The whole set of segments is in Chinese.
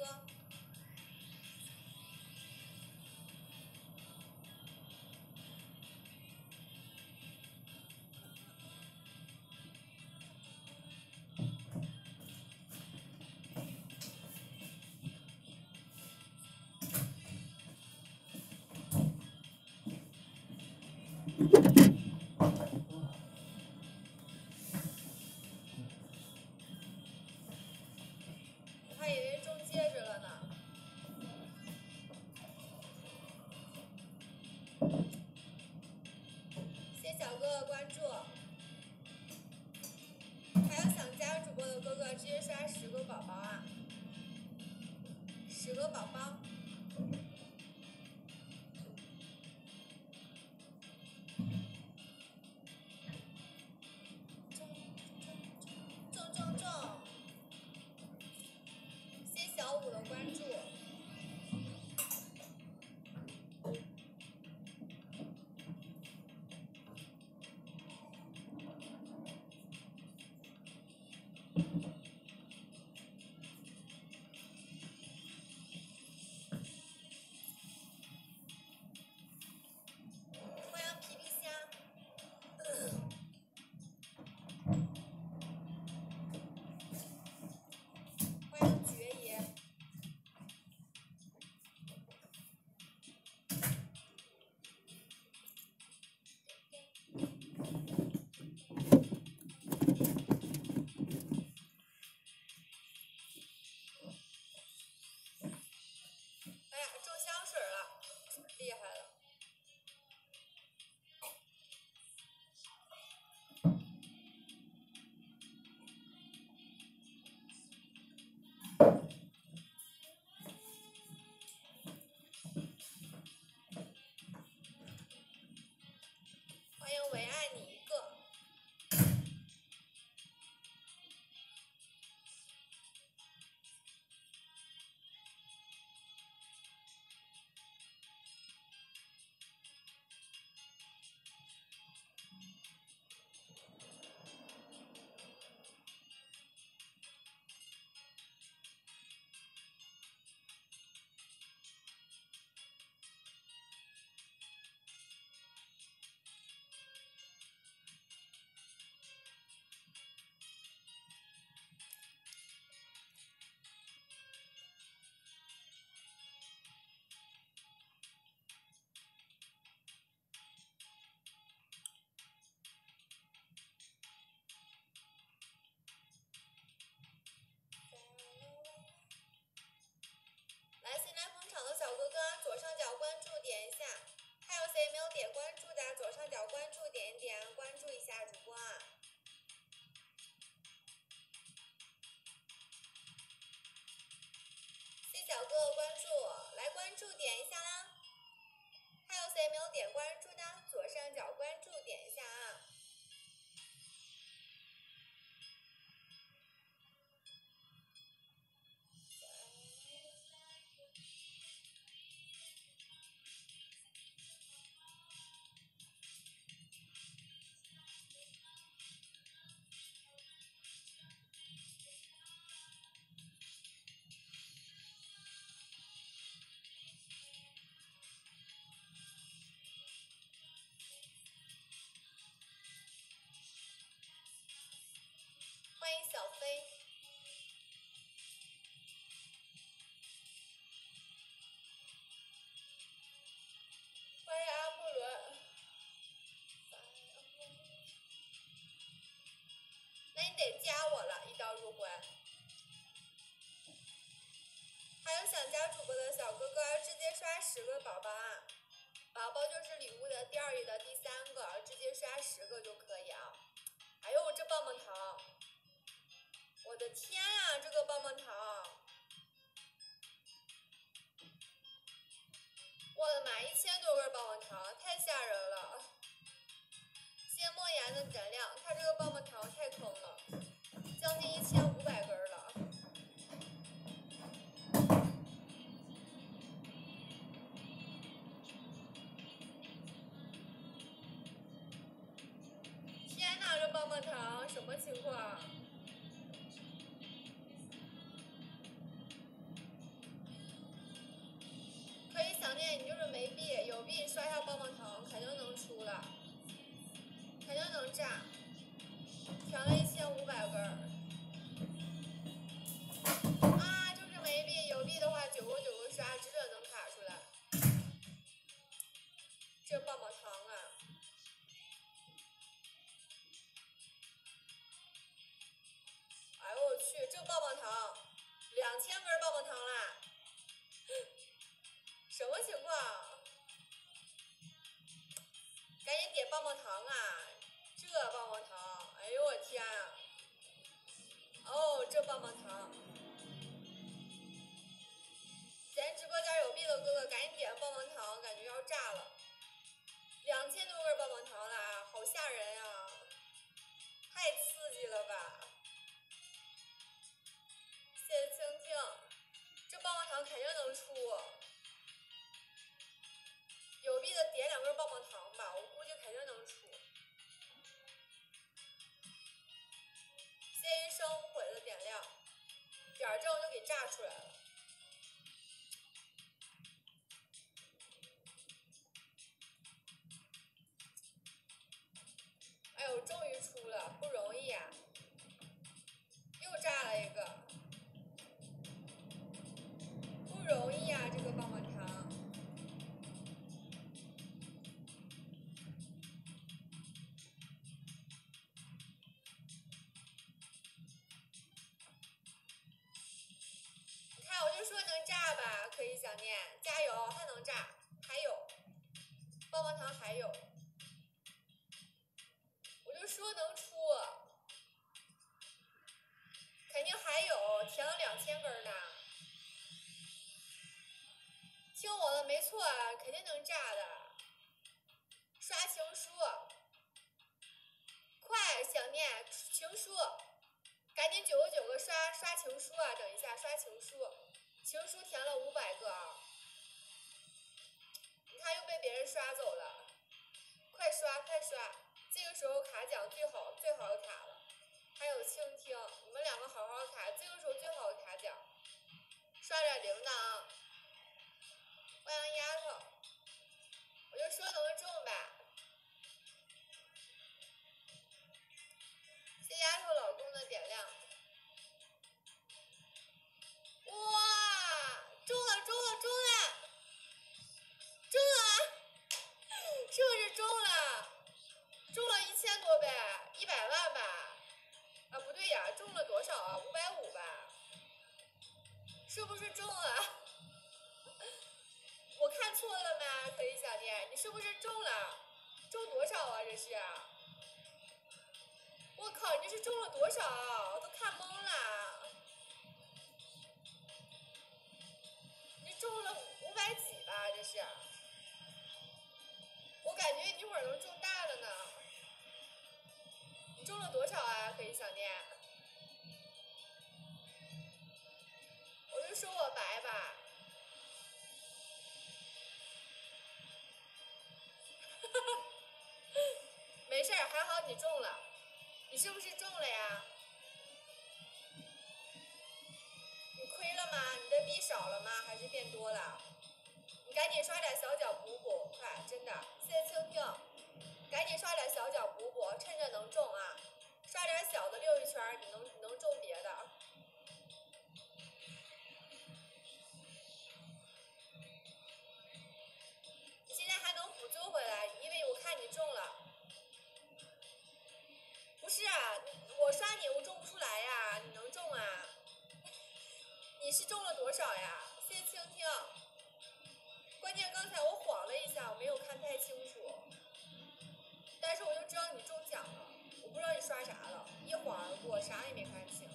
哥。我还以为中戒指了呢。谢小哥哥关注，还有想加入主播的哥哥，直接刷10个宝宝啊，10个宝宝。中，谢小五的关注。欢迎皮皮虾。欢迎爵爷。哎呀，中香水了，厉害了！欢迎唯爱你一个。来，新来捧场的小哥哥，左上角关注点一下。还有谁没有点关注的？左上角关注点一点，关注一下主播啊。谢小哥哥关注，来关注点一下啦。还有谁没有点关注的？左上角关注点一下啊。欢迎小飞。欢迎阿布伦。那你得加我了，一刀入魂。还有想加主播的小哥哥，直接刷10个宝宝啊！宝宝就是礼物的第2页的第3个，直接刷10个就可以啊！哎呦，这棒棒糖！我的天呀，这个棒棒糖！我的妈，1000多根棒棒糖，太吓人了！谢莫言的原谅，他这个棒棒糖太坑了，将近1500根了。天哪，这棒棒糖什么情况？币刷一下棒棒糖，肯定能出了，肯定能炸。填了1500根儿。啊，就是没币，有币的话9个9个刷，只准能卡出来。这棒棒糖啊！哎呦我去，这棒棒糖，2000根棒棒糖啦！什么情况？赶紧点棒棒糖啊！这棒棒糖，哎呦我天啊！哦，这棒棒糖，咱直播间有币的哥哥赶紧点棒棒糖，感觉要炸了！2000多根棒棒糖啦，好吓人呀！太刺激了吧！谢谢蜻蜓，这棒棒糖肯定能出。有币的点2根棒棒糖吧，我估计肯定能出。谢谢一生无悔的点亮，点正就给炸出来了。哎呦，终于出了，不容易呀！又炸了一个，不容易呀，这个棒棒糖。你看，我就说能炸吧，可以想念，加油，还能炸，还有棒棒糖，还有，我就说能出，肯定还有，填了2000根呢。听我的，没错，肯定能炸的。刷情书，快想念情书，赶紧9个9个刷情书啊！等一下刷情书，情书填了500个啊！你看又被别人刷走了，快刷快刷！这个时候卡奖最好的卡了，还有倾听，你们2个好好卡，这个时候最好的卡奖，刷点铃铛。欢迎丫头，我就说能中吧。谢丫头老公的点亮。哇，中了中了中了，中了，是不是中了？中了1000多呗，100万吧？啊，不对呀，中了多少啊？550吧？是不是中了？我看错了吗？可以想念，你是不是中了？中多少啊？这是？我靠，你这是中了多少？我都看懵了。你中了500几吧？这是？我感觉你一会儿能中大的呢。你中了多少啊？可以想念。我就说我白吧。没事儿，还好你中了。你是不是中了呀？你亏了吗？你的币少了吗？还是变多了？你赶紧刷点小奖补补，快，真的，谢谢蜻蜓，赶紧刷点小奖补补，趁着能中啊！刷点小的溜一圈，你能中别的。你现在还能补救回来，因为我看你中了。不是啊，我刷你我中不出来呀，你能中啊？你是中了多少呀？谢谢蜻蜓。关键刚才我晃了一下，我没有看太清楚，但是我就知道你中奖了，我不知道你刷啥了，一晃而过，啥也没看清。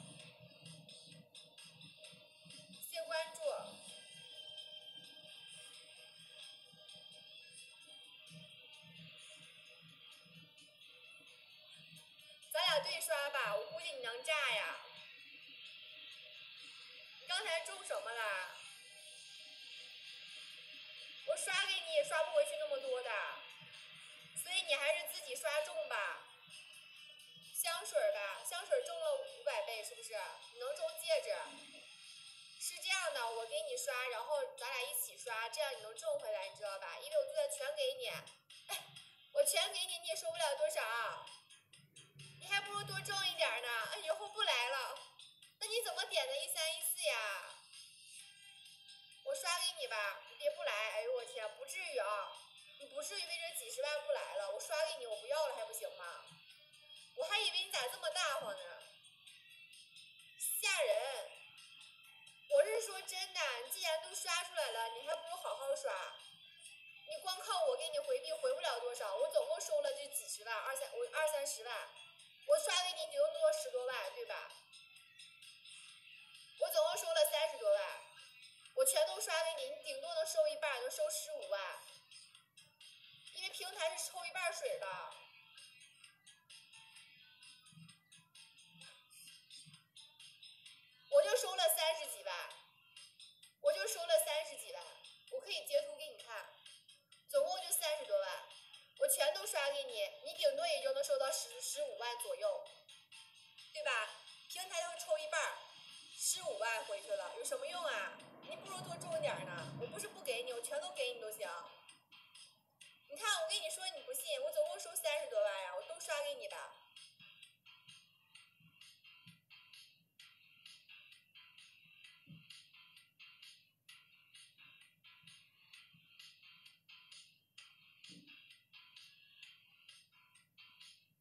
谢关注。咱俩对刷吧，我估计你能炸呀。你刚才中什么了？我刷给你也刷不回去那么多的，所以你还是自己刷中吧。香水吧，香水中了500倍，是不是？你能中戒指？是这样的，我跟给你刷，然后咱俩一起刷，这样你能挣回来，你知道吧？因为我就算全给你，哎，我全给你，你也收不了多少，你还不如多挣一点呢。以后不来了，那你怎么点的1314呀？我刷给你吧，你别不来。哎呦我天，不至于啊，你不至于为这几十万不来了。我刷给你，我不要了还不行吗？我还以为你咋这么大方呢，吓人！我是说真的，你既然都刷出来了，你还不如好好刷。你光靠我给你回币回不了多少，我总共收了就几十万，二三十万，我刷给你顶多10多万，对吧？我总共收了30多万，我全都刷给你，你顶多能收一半，能收15万，因为平台是抽一半水的。我就收了30几万，我就收了30几万，我可以截图给你看，总共就30多万，我全都刷给你，你顶多也就能收到15万左右，对吧？平台就抽一半，15万回去了，有什么用啊？你不如多挣点呢。我不是不给你，我全都给你都行。你看，我跟你说你不信，我总共收30多万呀，我都刷给你的。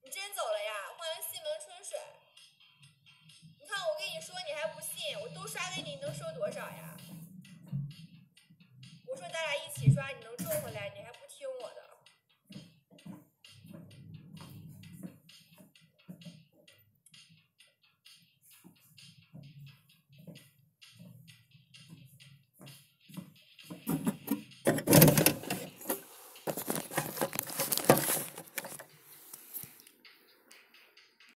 你真走了呀？欢迎西门春水。你看我跟你说你还不信，我都刷给你，你能收多少呀？我说咱俩一起刷，你能挣回来。